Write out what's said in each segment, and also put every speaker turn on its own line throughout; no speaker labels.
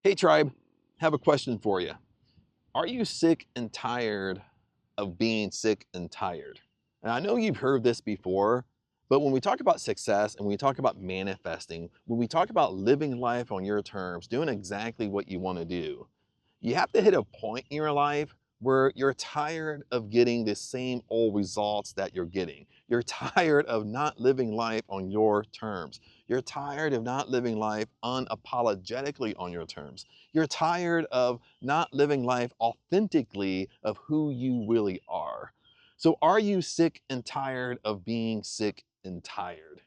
Hey tribe, have a question for you. Are you sick and tired of being sick and tired? And I know you've heard this before, but when we talk about success and we talk about manifesting, when we talk about living life on your terms, doing exactly what you want to do, you have to hit a point in your life where you're tired of getting the same old results that you're getting. You're tired of not living life on your terms. You're tired of not living life unapologetically on your terms. You're tired of not living life authentically of who you really are. So are you sick and tired of being sick and tired?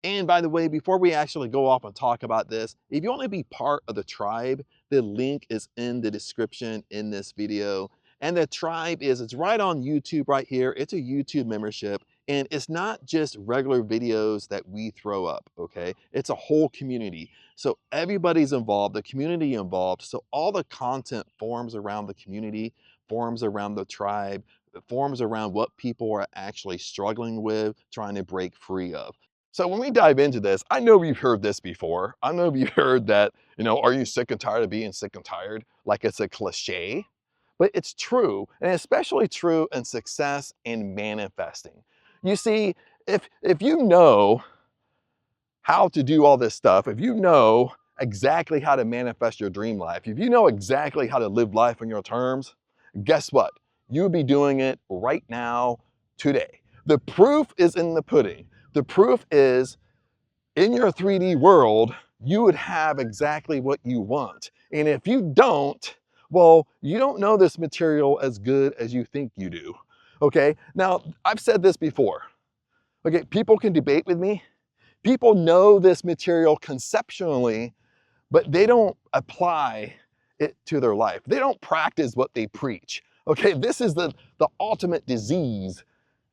And by the way, before we actually go off and talk about this, if you want to be part of the tribe, the link is in the description in this video. And the tribe it's right on YouTube right here. It's a YouTube membership. And it's not just regular videos that we throw up, okay? It's a whole community. So everybody's involved, the community involved. So all the content forms around the community, forms around the tribe, forms around what people are actually struggling with, trying to break free of. So when we dive into this, I know you've heard this before. I know you've heard that, are you sick and tired of being sick and tired? Like it's a cliche, but it's true, and especially true in success and manifesting. You see, if you know how to do all this stuff, if you know exactly how to manifest your dream life, if you know exactly how to live life on your terms, guess what? You'll be doing it right now, today. The proof is in the pudding. The proof is in your 3D world, you would have exactly what you want. And if you don't, well, you don't know this material as good as you think you do. Okay, now I've said this before. Okay, people can debate with me. People know this material conceptually, but they don't apply it to their life. They don't practice what they preach. Okay, this is the ultimate disease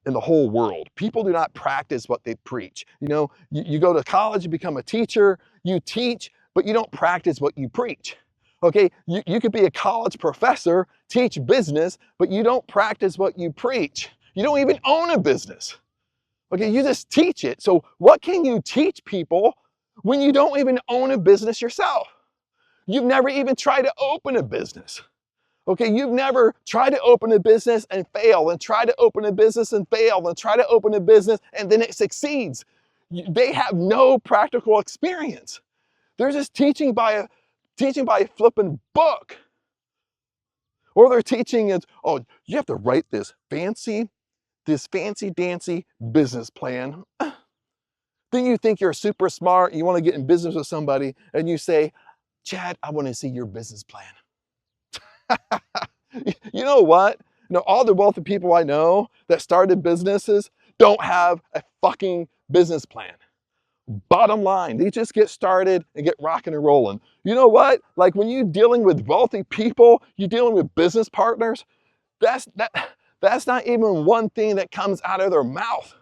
in the whole world. People do not practice what they preach. You go to college, you become a teacher, you teach, but you don't practice what you preach. Okay, you could be a college professor, teach business, but you don't practice what you preach. You don't even own a business. Okay, you just teach it. So what can you teach people when you don't even own a business yourself? You've never even tried to open a business. Okay, you've never tried to open a business and fail, and try to open a business and fail, and try to open a business and then it succeeds. They have no practical experience. They're just teaching by a flipping book. Or they're teaching it, oh, you have to write this fancy dancy business plan. Then you think you're super smart, you want to get in business with somebody, and you say, Chad, I want to see your business plan. You know what? All the wealthy people I know that started businesses don't have a fucking business plan. Bottom line, they just get started and get rocking and rolling. You know what? Like when you're dealing with wealthy people, you're dealing with business partners, that's not even one thing that comes out of their mouth.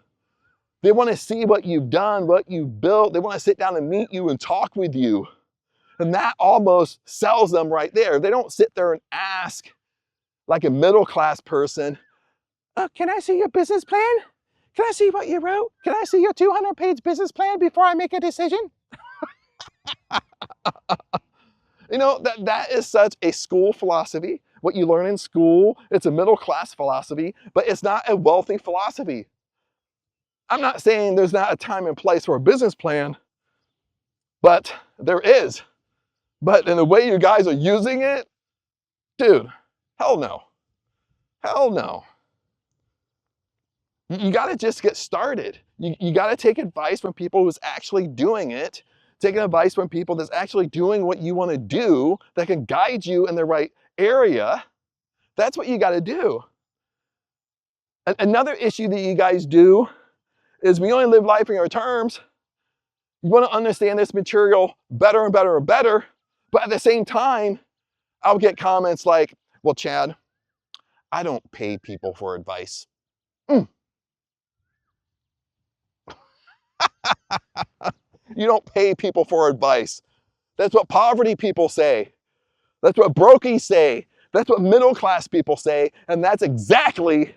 They want to see what you've done, what you've built. They want to sit down and meet you and talk with you. And that almost sells them right there. They don't sit there and ask like a middle-class person, can I see your business plan? Can I see what you wrote? Can I see your 200-page business plan before I make a decision? That is such a school philosophy. What you learn in school, it's a middle-class philosophy, but it's not a wealthy philosophy. I'm not saying there's not a time and place for a business plan, but there is. But in the way you guys are using it, dude, hell no. Hell no. You got to just get started. You got to take advice from people who's actually doing it. Taking advice from people that's actually doing what you want to do, that can guide you in the right area. That's what you got to do. Another issue that you guys do is we only live life on your terms. You want to understand this material better and better and better. But at the same time, I'll get comments like, well, Chad, I don't pay people for advice. You don't pay people for advice. That's what poverty people say. That's what brokies say. That's what middle class people say. And that's exactly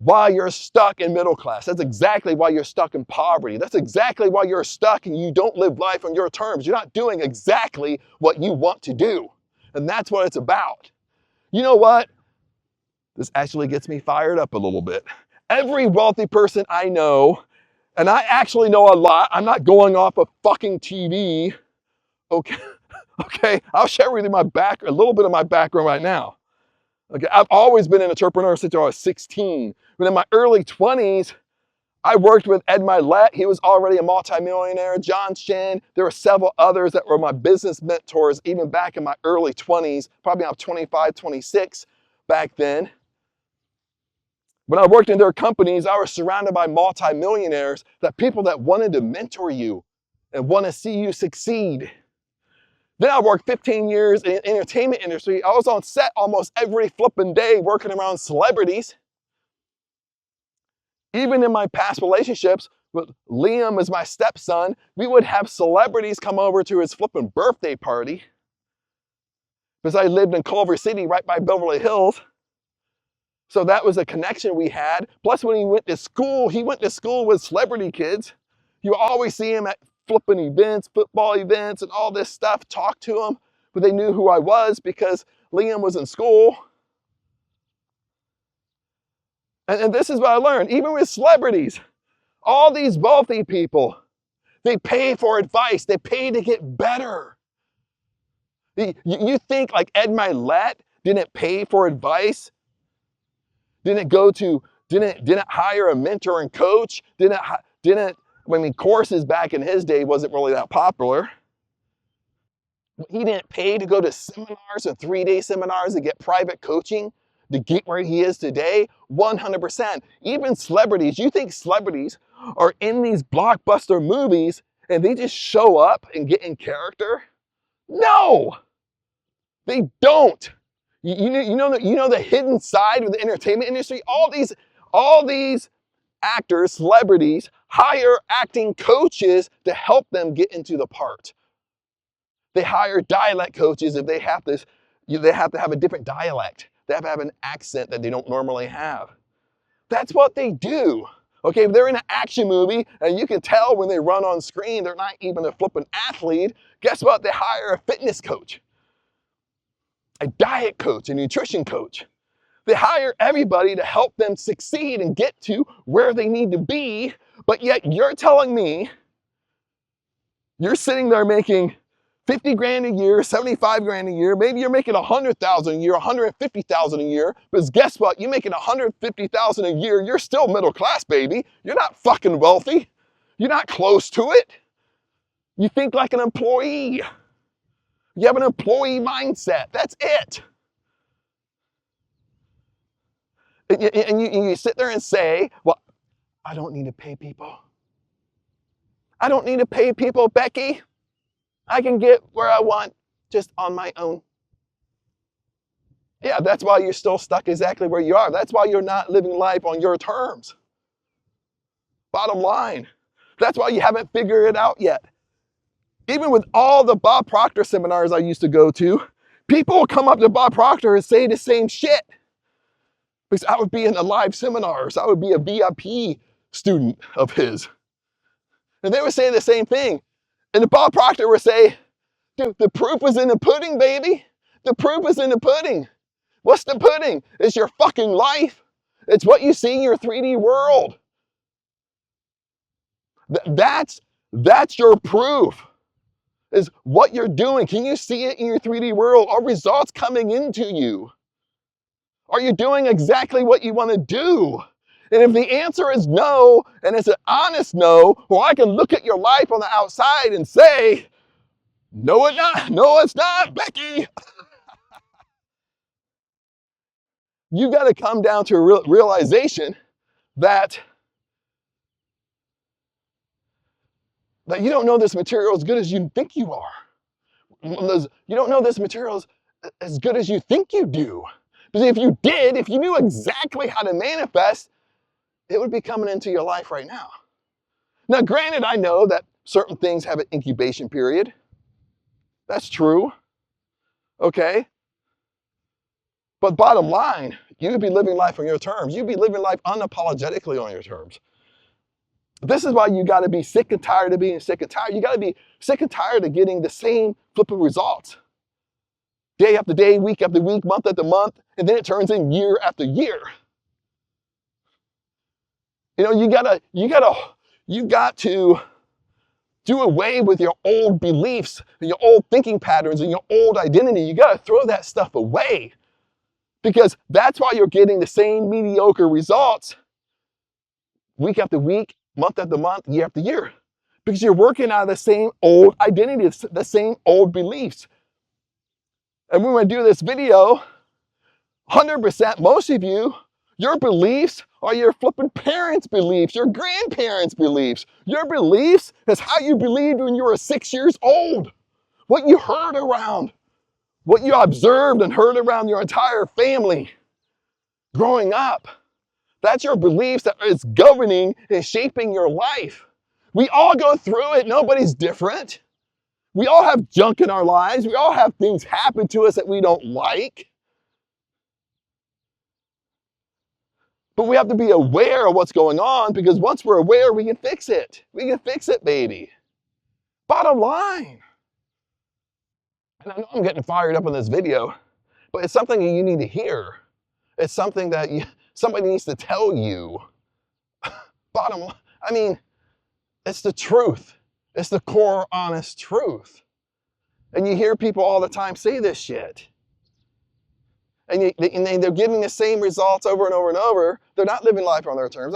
why you're stuck in middle class. That's exactly why you're stuck in poverty. That's exactly why you're stuck and you don't live life on your terms. You're not doing exactly what you want to do. And that's what it's about. You know what? This actually gets me fired up a little bit. Every wealthy person I know, and I actually know a lot, I'm not going off of fucking TV. Okay, okay, I'll share with you a little bit of my background right now. Okay, I've always been an entrepreneur since I was 16. But in my early 20s, I worked with Ed Milet. He was already a multimillionaire. John Shin. There were several others that were my business mentors even back in my early 20s, probably I'm 25, 26 back then. When I worked in their companies, I was surrounded by multimillionaires, people that wanted to mentor you and want to see you succeed. Then I worked 15 years in the entertainment industry. I was on set almost every flipping day working around celebrities. Even in my past relationships with Liam as my stepson, we would have celebrities come over to his flipping birthday party because I lived in Culver City right by Beverly Hills. So that was a connection we had. Plus when he went to school with celebrity kids. You always see him at flipping events, football events, and all this stuff, talk to him, but they knew who I was because Liam was in school. And this is what I learned, even with celebrities, all these wealthy people, they pay for advice, they pay to get better. You think like Ed Milet didn't pay for advice? Didn't hire a mentor and coach? Courses back in his day wasn't really that popular. He didn't pay to go to seminars and 3-day seminars to get private coaching to get where he is today. 100%. Even celebrities, you think celebrities are in these blockbuster movies and they just show up and get in character? No, they don't. You know the hidden side of the entertainment industry? All these actors, celebrities, hire acting coaches to help them get into the part. They hire dialect coaches if they have to have a different dialect. They have to have an accent that they don't normally have. That's what they do. Okay, if they're in an action movie and you can tell when they run on screen they're not even a flipping athlete, guess what? They hire a fitness coach, a diet coach, a nutrition coach. They hire everybody to help them succeed and get to where they need to be, but yet you're telling me you're sitting there making 50 grand a year, 75 grand a year, maybe you're making 100,000 a year, 150,000 a year, but guess what? You're making 150,000 a year, you're still middle class, baby. You're not fucking wealthy. You're not close to it. You think like an employee. You have an employee mindset. That's it. And you sit there and say, well, I don't need to pay people. I don't need to pay people, Becky. I can get where I want just on my own. Yeah, that's why you're still stuck exactly where you are. That's why you're not living life on your terms. Bottom line. That's why you haven't figured it out yet. Even with all the Bob Proctor seminars I used to go to, people will come up to Bob Proctor and say the same shit. Because I would be in the live seminars. I would be a VIP student of his. And they would say the same thing. And the Bob Proctor would say, dude, the proof is in the pudding, baby. The proof is in the pudding. What's the pudding? It's your fucking life. It's what you see in your 3D world. That's your proof. Is what you're doing. Can you see it in your 3D world? Are results coming into you? Are you doing exactly what you want to do? And if the answer is no, and it's an honest no, well, I can look at your life on the outside and say, no, it's not. No, it's not, Becky. You got to come down to a realization that you don't know this material as good as you think you are. You don't know this material as good as you think you do. Because if you knew exactly how to manifest, it would be coming into your life right now. Now, granted, I know that certain things have an incubation period. That's true. Okay? But bottom line, You could be living life on your terms. You'd be living life unapologetically on your terms. This is why you got to be sick and tired of being sick and tired. You got to be sick and tired of getting the same flipping results. Day after day, week after week, month after month, and then it turns in year after year. You know, you got to do away with your old beliefs and your old thinking patterns and your old identity. You got to throw that stuff away, because that's why you're getting the same mediocre results week after week, month after month, year after year, because you're working out of the same old identity, the same old beliefs. And when we do this video, 100%, most of you, your beliefs are your flipping parents' beliefs, your grandparents' beliefs. Your beliefs is how you believed when you were 6 years old, what you heard around, what you observed and heard around your entire family growing up. That's your beliefs that is governing and shaping your life. We all go through it. Nobody's different. We all have junk in our lives. We all have things happen to us that we don't like. But we have to be aware of what's going on, because once we're aware, we can fix it. We can fix it, baby. Bottom line. And I know I'm getting fired up in this video, but it's something you need to hear. It's something that somebody needs to tell you. Bottom line, I mean, it's the truth. It's the core, honest truth. And you hear people all the time say this shit. And they're getting the same results over and over and over. They're not living life on their terms.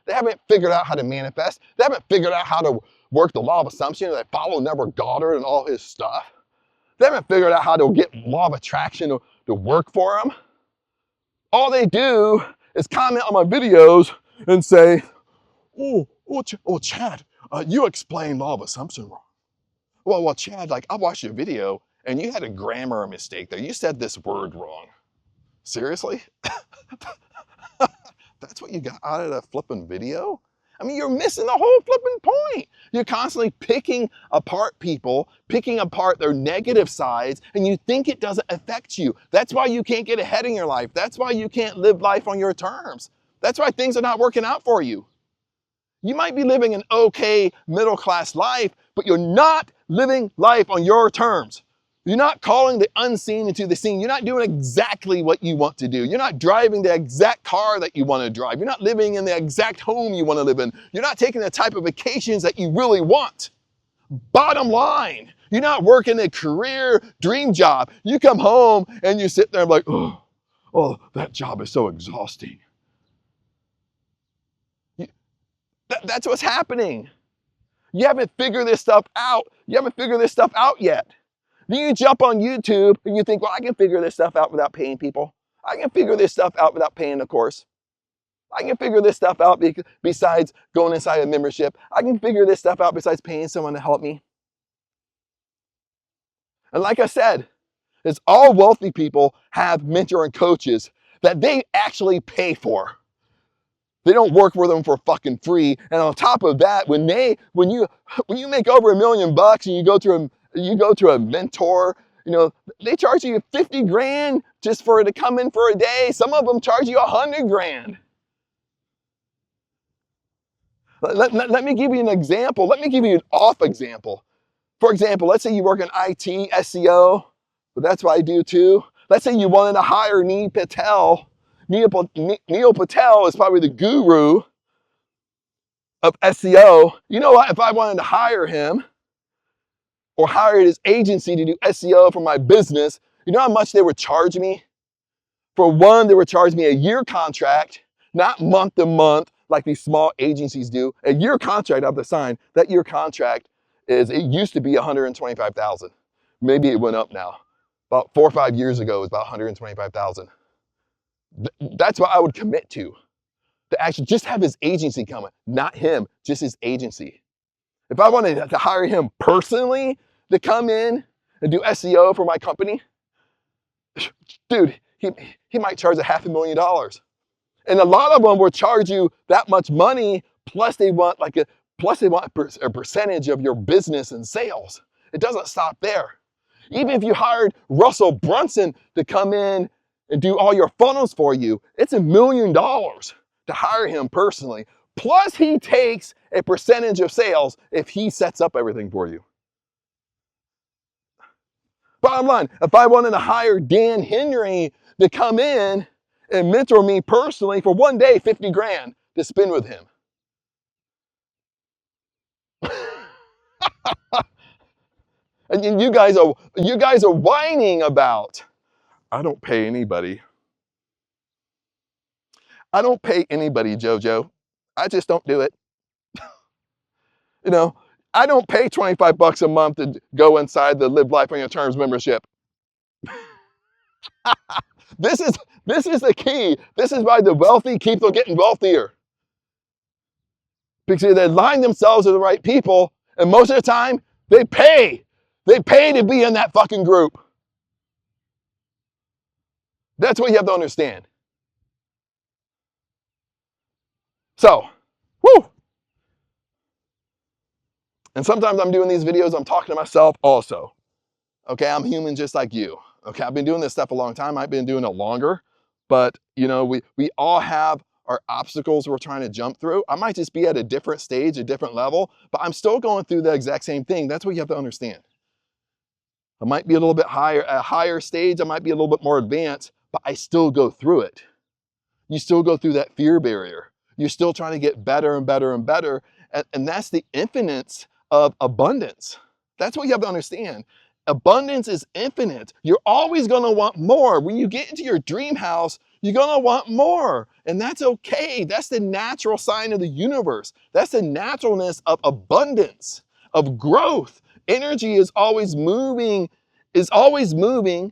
They haven't figured out how to manifest. They haven't figured out how to work the law of assumption. They follow Neville Goddard and all his stuff. They haven't figured out how to get law of attraction to work for them. All they do is comment on my videos and say, oh Chad, you explained law of assumption wrong. Well, Chad, like, I watched your video and you had a grammar mistake there. You said this word wrong. Seriously? That's what you got out of that flipping video? I mean, you're missing the whole flipping point. You're constantly picking apart people, picking apart their negative sides, and you think it doesn't affect you. That's why you can't get ahead in your life. That's why you can't live life on your terms. That's why things are not working out for you. You might be living an okay middle-class life, but you're not living life on your terms. You're not calling the unseen into the seen. You're not doing exactly what you want to do. You're not driving the exact car that you want to drive. You're not living in the exact home you want to live in. You're not taking the type of vacations that you really want. Bottom line, you're not working a career dream job. You come home and you sit there and like, oh, that job is so exhausting. That's what's happening. You haven't figured this stuff out. You haven't figured this stuff out yet. Then you jump on YouTube and you think, well, I can figure this stuff out without paying people. I can figure this stuff out without paying a course. I can figure this stuff out besides going inside a membership. I can figure this stuff out besides paying someone to help me. And like I said, it's all wealthy people have mentor and coaches that they actually pay for. They don't work for them for fucking free. And on top of that, when you make over $1 million and you go to a mentor, they charge you 50 grand just for it to come in for a day. Some of them charge you 100 grand. Let me give you an example. Let me give you an off example. For example, let's say you work in IT, SEO, but that's what I do too. Let's say you wanted to hire Neil Patel. Neil Patel is probably the guru of SEO. You know what? If I wanted to hire him or hire his agency to do SEO for my business, you know how much they would charge me? For one, they would charge me a year contract, not month to month like these small agencies do. A year contract I have to sign. That year contract it used to be $125,000. Maybe it went up now. About 4 or 5 years ago, it was about $125,000. That's what I would commit to actually just have his agency come in, not him, just his agency. If I wanted to hire him personally to come in and do SEO for my company, dude, he might charge $500,000. And a lot of them will charge you that much money, plus they want a percentage of your business and sales. It doesn't stop there. Even if you hired Russell Brunson to come in and do all your funnels for you, it's $1 million to hire him personally. Plus he takes a percentage of sales if he sets up everything for you. Bottom line, if I wanted to hire Dan Henry to come in and mentor me personally for one day, 50 grand to spend with him. And you guys are whining about, I don't pay anybody. I don't pay anybody, JoJo. I just don't do it. You know, I don't pay 25 bucks a month to go inside the Live Life on Your Terms membership. This is the key. This is why the wealthy keep on getting wealthier. Because they align themselves with the right people, and most of the time, they pay. They pay to be in that fucking group. That's what you have to understand. So, whoo! And sometimes I'm doing these videos, I'm talking to myself also. Okay, I'm human just like you. Okay, I've been doing this stuff a long time. I've been doing it longer. But, you know, we all have our obstacles we're trying to jump through. I might just be at a different stage, a different level, but I'm still going through the exact same thing. That's what you have to understand. I might be a little bit higher, at a higher stage. I might be a little bit more advanced, but I still go through it. You still go through that fear barrier. You're still trying to get better and better and better. And that's the infinite of abundance. That's what you have to understand. Abundance is infinite. You're always going to want more. When you get into your dream house, you're going to want more. And that's okay. That's the natural sign of the universe. That's the naturalness of abundance, of growth. Energy is always moving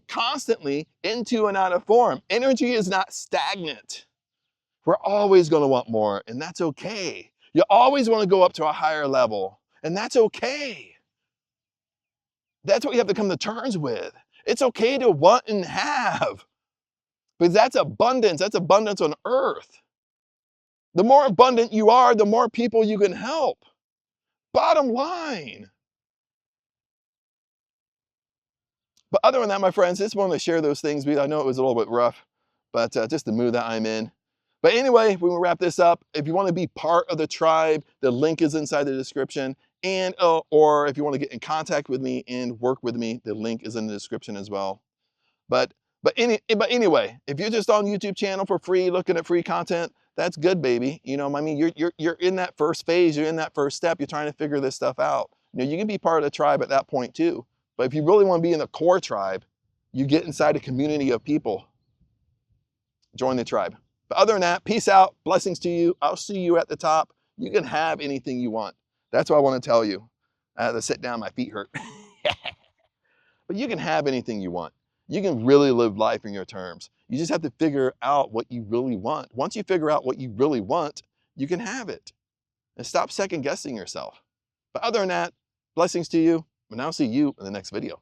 constantly into and out of form. Energy is not stagnant. We're always going to want more, and that's okay. You always want to go up to a higher level, and that's okay. That's what you have to come to terms with. It's okay to want and have, because that's abundance. That's abundance on earth. The more abundant you are, the more people you can help. Bottom line. But other than that, my friends, just wanted to share those things. I know it was a little bit rough, but just the mood that I'm in. But anyway, when we wrap this up, if you want to be part of the tribe, the link is inside the description. And or if you want to get in contact with me and work with me, the link is in the description as well. But anyway, if you're just on YouTube channel for free, looking at free content, that's good, baby. You know, I mean, you're in that first phase, you're in that first step, you're trying to figure this stuff out. You know, you can be part of the tribe at that point too. But if you really want to be in the core tribe, you get inside a community of people. Join the tribe. But other than that, peace out, blessings to you. I'll see you at the top. You can have anything you want. That's what I want to tell you. I had to sit down, my feet hurt. But you can have anything you want. You can really live life in your terms. You just have to figure out what you really want. Once you figure out what you really want, you can have it. And stop second guessing yourself. But other than that, blessings to you, and I'll see you in the next video.